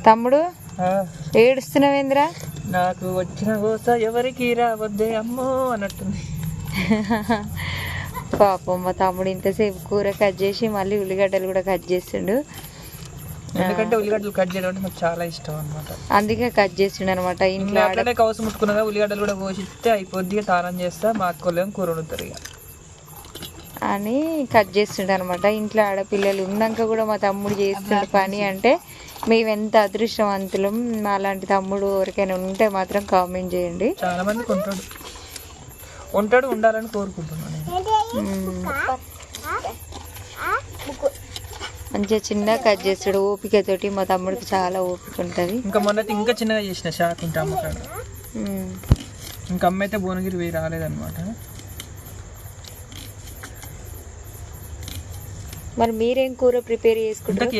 తమ్ముడు ఏడుస్తున్నావేంద్రా? నాకు వచ్చిన కోస ఎవరికి రావద్దే అమ్మో అన్నట్టుంది. పాపం మా తమ్ముడు ఇంతసేపు కూర కట్ చేసి మళ్ళీ ఉల్లిగడ్డలు కూడా కట్ చేసిండు. ఎందుకంటే ఉల్లిగడ్డలు కట్ చేయడం అంటే నాకు చాలా ఇష్టం అనమాట. అందుకే కట్ చేసిండు అనమాట. ఇంట్లో అట్లనే కవసం ముట్టుకున్నదా ఉల్లిగడ్డలు కూడా కోసిస్తే అయిపోద్ది, తానం చేస్తా, మా అక్కలేం కూర వండుతారు ఇక అని కట్ చేస్తుండే అనమాట. ఇంట్లో ఆడపిల్లలు ఉన్నాక కూడా మా తమ్ముడు చేస్తుండే పని అంటే మేము ఎంత అదృష్టవంతులం. అలాంటి తమ్ముడు ఎవరికైనా ఉంటే మాత్రం కామెంట్ చేయండి. చాలా మందికి ఉంటాడు ఉండాలని కోరుకుంటున్నాను. మంచిగా చిన్నగా కట్ చేస్తాడు ఓపికతోటి. మా తమ్ముడికి చాలా ఓపిక ఉంటుంది. ఇంకా మొన్నటి ఇంకా చిన్నగా చేసిన షాక్ ఉంటా అమ్మకాడ. ఇంకా అమ్మ అయితే భువనగిరి పోయి రాలేదన్నమాట. మరి మీరేం కూర ప్రిపేర్ చేసుకుంటారు?